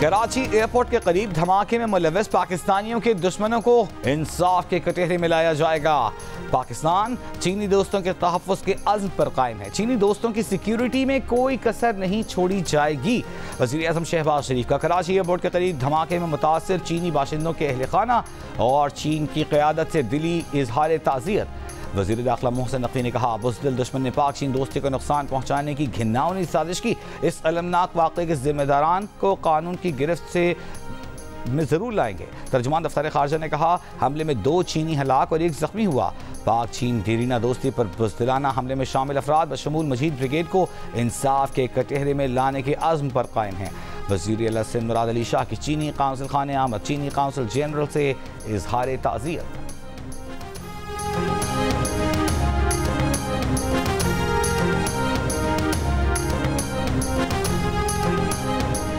Karachi airport के करीब धमाके में मुलव्वस पाकिस्तानियों के दुश्मनों को इंसाफ के कटहरे में लाया जाएगा। पाकिस्तान चीनी दोस्तों के तहफ़्फ़ुज़ के अज़्म पर कायम है। चीनी दोस्तों की सिक्योरिटी में कोई कसर नहीं छोड़ी जाएगी। वज़ीर-ए-आज़म शहबाज शरीफ का कराची एयरपोर्ट के करीब धमाके में मुतासिर चीनी बाशिंदों के अहल खाना और चीन की क़यादत से दिली इजहार ताज़ियत। वज़ीर दाखिला मोहसिन नकवी ने कहा, बुज़दिल दुश्मन ने पाक चीन दोस्ती को नुकसान पहुँचाने की घिनौनी साजिश की। इस अलमनाक वाक़े के ज़िम्मेदारान को कानून की गिरफ्त से में ज़रूर लाएंगे। तर्जुमान दफ्तर खारजा ने कहा, हमले में 2 चीनी हलाक और 1 ज़ख्मी हुआ। पाक चीन देरीना दोस्ती पर बुज़दिलाना हमले में शामिल अफराद बशमूल मजीद ब्रिगेड को इंसाफ के कटहरे में लाने के अज़्म पर कायम हैं। वज़ीर आला सिंध मुराद अली शाह की चीनी काउंसिल खाने आमद, चीनी काउंसिल जनरल से इजहार ताज़ियत।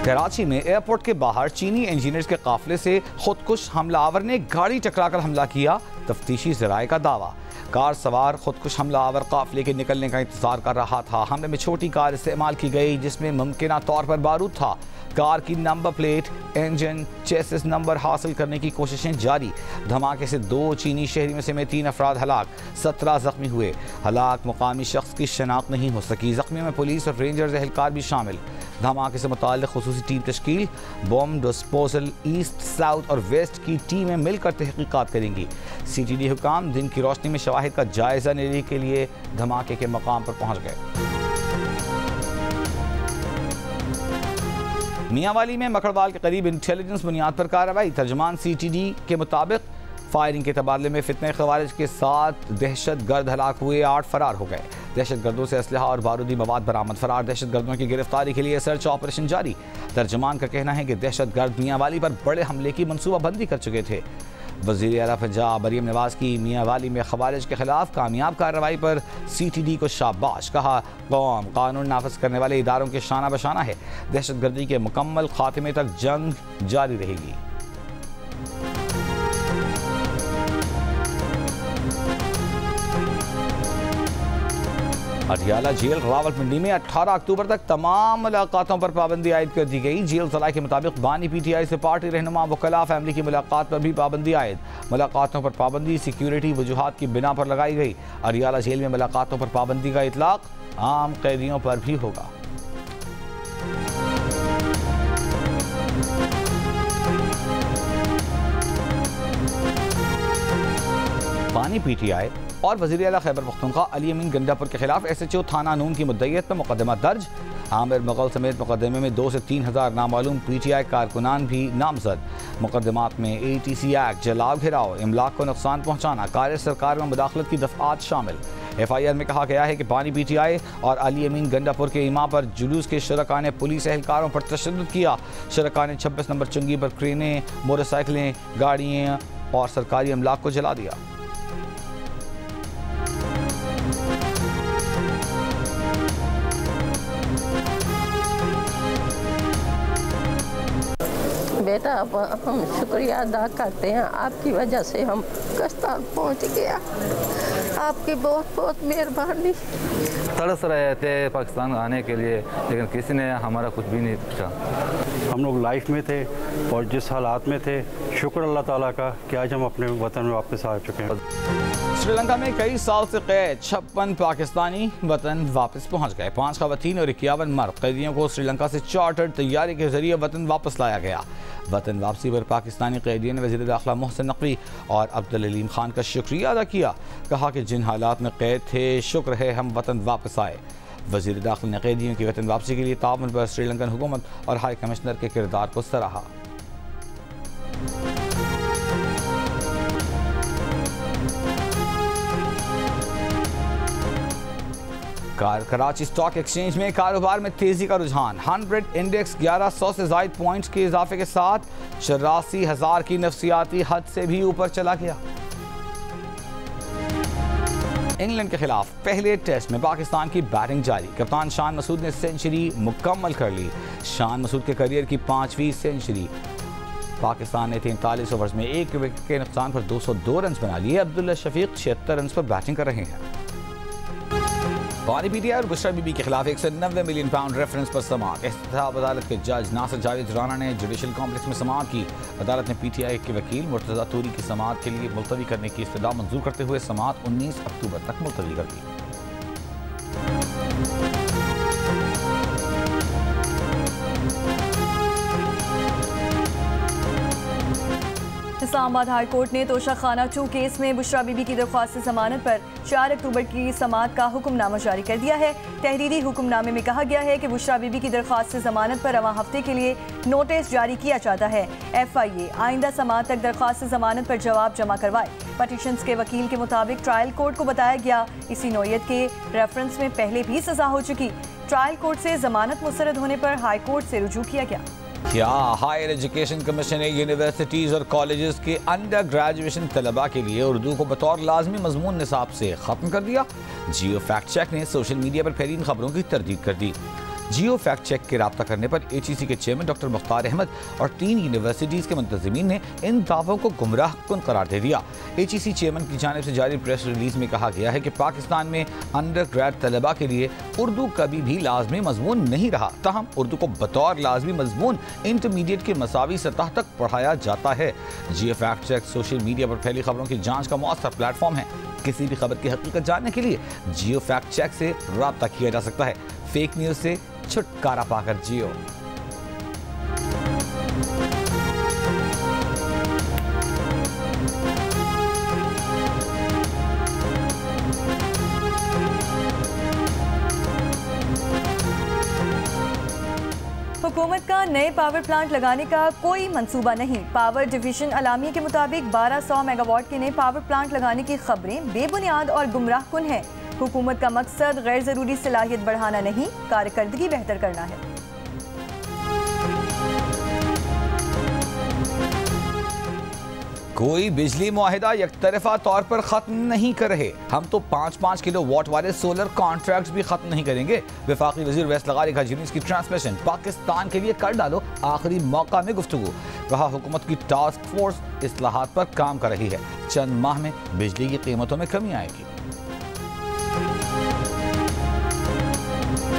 कराची में एयरपोर्ट के बाहर चीनी इंजीनियर्स के काफिले से खुदकुश हमलावर ने गाड़ी टकराकर हमला किया। तफ्तीशी ज़राए का दावा, कार सवार खुदकुश हमलावर काफिले के निकलने का इंतजार कर रहा था। हमले में छोटी कार इस्तेमाल की गई जिसमें मुमकिना तौर पर बारूद था। कार की number plate, engine, chassis number हासिल करने की कोशिशें जारी। धमाके से 2 चीनी शहरी समेत 3 अफराद हलाक, 17 जख्मी हुए। हलाक मुकामी शख्स की शनाख्त नहीं हो सकी। जख्मी में पुलिस और रेंजर्स एहलकार भी शामिल। धमाके से मुताल्लिक़ खुसूसी टीम तश्कील, बॉम्ब डिस्पोजल ईस्ट, साउथ और वेस्ट की टीमें मिलकर तहकीकात करेंगी। CTD हुकाम दिन की रोशनी में शवाहिद का जायजा लेने के लिए धमाके के मकाम पर पहुँच गए। मियांवाली में मकड़वाल के करीब इंटेलिजेंस बुनियाद पर कार्रवाई। तर्जुमान CTD के मुताबिक फायरिंग के तबादले में फितने खवारिज के 7 दहशत गर्द हलाक हुए, 8 फरार हो गए। दहशत गर्दों से असलहा और बारूदी मवाद बरामद। फरार दहशत गर्दों की गिरफ्तारी के लिए सर्च ऑपरेशन जारी। तर्जुमान का कहना है कि दहशत गर्द मियांवाली पर बड़े हमले की मनसूबाबंदी कर चुके थे। वज़ीर आला पंजाब मरियम नवाज की मियांवाली में खवारिज के खिलाफ कामयाब कार्रवाई पर CTD को शाबाश। कहा, कौम कानून नाफिज करने वाले इदारों के शाना बशाना है। दहशत गर्दी के मुकम्मल खात्मे तक जंग जारी रहेगी। अटियाला जेल रावलपिंडी में 18 अक्टूबर तक तमाम मुलाकातों पर पाबंदी आयद कर दी गई। जेल सलाह के मुताबिक बानी PTI से पार्टी रहनुमा वकला फैमिली की मुलाकात पर भी पाबंदी आयद। मुलाकातों पर पाबंदी सिक्योरिटी वजूहात की बिना पर लगाई गई। अटियाला जेल में मुलाकातों पर पाबंदी का इतलाक आम कैदियों पर भी होगा। बानी PTI और वज़ीर आला खैबर पख्तूनख्वा अली अमीन गंडापुर के खिलाफ SHO थाना नून की मुद्दईयत पर मुकदमा दर्ज। आमिर मुगल समेत मुकदमे में 2 से 3 हज़ार नामालूम PTI कारकुनान भी नामजद। मुकदमात में ATC एक्ट, जलाव घिराव, इमलाक को नुकसान पहुँचाना, कार्य सरकार में मुदाखलत की दफ़ात शामिल। FIR में कहा गया है कि बानी PTI और अली अमीन गंडापुर के इमाम पर जुलूस के शुरका ने पुलिस एहलकारों पर तशद्दुद किया। शुरका ने 26 नंबर चुंगी पर क्रेनें, मोटरसाइकिलें, गाड़ियाँ और सरकारी इमलाक को जला दिया। बेटा, अब हम शुक्रिया अदा करते हैं, आपकी वजह से हम कस्तान पहुंच गया। आपकी बहुत बहुत मेहरबानी। तरस रहे थे पाकिस्तान आने के लिए, लेकिन किसी ने हमारा कुछ भी नहीं पूछा। हम लोग लाइफ में थे और जिस हालात में थे, शुक्र अल्लाह ताला का कि आज हम अपने वतन में वापस आ चुके हैं। श्रीलंका में कई साल से कैद 56 पाकिस्तानी वतन वापस पहुंच गए। 5 खवातीन और 51 मर्द कैदियों को श्रीलंका से चार्टर्ड तैयारी के जरिए वतन वापस लाया गया। वतन वापसी पर पाकिस्तानी कैदियों ने वज़ीर दाखिला मोहसिन नकवी और अब्दुल अलीम खान का शुक्रिया अदा किया। कहा कि जिन हालात में कैद थे, शुक्र है हम वतन वापस आए। वज़ीर दाखिला ने कैदियों की वतन वापसी के लिए ताउन पर श्रीलंकन हुकूमत और हाई कमिश्नर के किरदार को सराहा। कराची स्टॉक एक्सचेंज में कारोबार में तेजी का रुझान। 100 इंडेक्स 1100 से ज़ायद पॉइंट्स के इजाफे के साथ 84,000 की नफसियाती हद से भी ऊपर चला गया। इंग्लैंड के खिलाफ पहले टेस्ट में पाकिस्तान की बैटिंग जारी। कप्तान शान मसूद ने सेंचुरी मुकम्मल कर ली। शान मसूद के करियर की 5वीं सेंचुरी। पाकिस्तान ने 43 ओवर्स में 1 विकेट के नुकसान पर 202 रन बना लिए। अब्दुल्ला शफीक 76 रन पर बैटिंग कर रहे हैं। अफगानी पीटीआई और बुशरा बीबी के खिलाफ 190 मिलियन पाउंड रेफरेंस पर समाअत। इख्तिताब अदालत के जज नासिर जावेद राना ने जुडिशल कॉम्प्लेक्स में समाअत की। अदालत ने पीटीआई के वकील मुर्तज़ा तूरी की समाअत के लिए मुलतवी करने की इस्तदा मंजूर करते हुए समाअत 19 अक्टूबर तक मुलतवी कर दी। इस्लामाबाद हाई कोर्ट ने तोशा खाना 2 केस में बुशरा बीबी की दरख्वास्त जमानत पर 4 अक्टूबर की समाअत का हुक्मनामा जारी कर दिया है। तहरीरी हुक्मनामे में कहा गया है कि बुशरा बीबी की दरख्वास्त जमानत पर रवां हफ्ते के लिए नोटिस जारी किया जाता है। FIA आइंदा समाअत तक दरख्वास्त जमानत पर जवाब जमा करवाए। पटिशंस के वकील के मुताबिक ट्रायल कोर्ट को बताया गया इसी नौयत के रेफरेंस में पहले भी सजा हो चुकी। ट्रायल कोर्ट से जमानत मुस्तरद होने पर हाई कोर्ट से रुजू किया गया। क्या हायर एजुकेशन कमीशन ने यूनिवर्सिटीज़ और कॉलेजेस के अंडर ग्रेजुएशन तलबा के लिए उर्दू को बतौर लाजमी मजमून निसाब से ख़त्म कर दिया? जियो फैक्ट चेक ने सोशल मीडिया पर फैली इन खबरों की तरदीद कर दी। जियो फैक्ट चेक के राब्ता करने पर HEC के चेयरमैन डॉक्टर मुख्तार अहमद और 3 यूनिवर्सिटीज़ के मुंतज़िमीन ने इन दावों को गुमराह कुन करार दे दिया। HEC चेयरमैन की जानिब से जारी प्रेस रिलीज में कहा गया है कि पाकिस्तान में अंडर ग्रेड तलबा के लिए उर्दू कभी भी लाजमी मजमून नहीं रहा, ताहम उर्दू को बतौर लाजमी मजमून इंटरमीडिएट के मसावी सतह तक पढ़ाया जाता है। जियो फैक्ट चेक सोशल मीडिया पर फैली खबरों की जाँच का मौसर प्लेटफॉर्म है। किसी भी खबर की हकीकत जानने के लिए जियो फैक्ट चेक से रब्ता किया जा सकता है। फेक न्यूज़ से छुटकारा पाकर जियो। हुकूमत का नए पावर प्लांट लगाने का कोई मंसूबा नहीं। पावर डिवीजन अलामिया के मुताबिक 1200 मेगावाट के नए पावर प्लांट लगाने की खबरें बेबुनियाद और गुमराह कुन है। हुकूमत का मकसद गैर जरूरी सलाहियत बढ़ाना नहीं, कारकर्दगी बेहतर करना है। कोई बिजली मुआहिदा यकतरफा तौर पर खत्म नहीं कर रहे। हम तो 5-5 किलो वाट वाले सोलर कॉन्ट्रैक्ट्स भी खत्म नहीं करेंगे। वफाकी वजीर वैस लगारी का न्यूज़ की ट्रांसमिशन पाकिस्तान के लिए कर डालो, आखिरी मौका में गुफ्तगू। कहा हुकूमत की टास्क फोर्स इस्लाहात पर काम कर रही है, चंद माह में बिजली की कीमतों में कमी आएगी।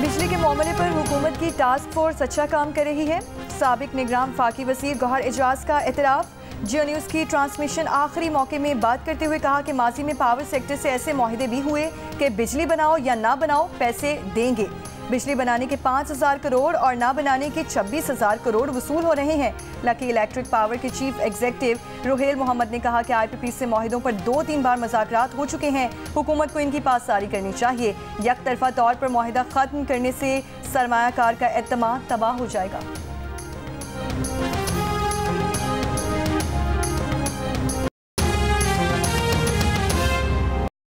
बिजली के मामले पर हुकूमत की टास्क फोर्स अच्छा काम कर रही है। साबिक निगरान फाकी वज़ीर गौहर एजाज का एतराफ़। जियो न्यूज़ की ट्रांसमिशन आखिरी मौके में बात करते हुए कहा कि माजी में पावर सेक्टर से ऐसे मुआहिदे भी हुए कि बिजली बनाओ या ना बनाओ पैसे देंगे। बिजली बनाने के 5000 करोड़ और ना बनाने के 26,000 करोड़ वसूल हो रहे हैं। लकी इलेक्ट्रिक पावर के चीफ एग्जीक्यूटिव रुहेल मोहम्मद ने कहा कि IPP से मुआहिदों पर 2-3 बार मुज़ाकरात हो चुके हैं। हुकूमत को इनकी पासदारी करनी चाहिए। यकतरफा तौर पर मुआहिदा ख़त्म करने से सरमायाकार का एतमाद तबाह हो जाएगा।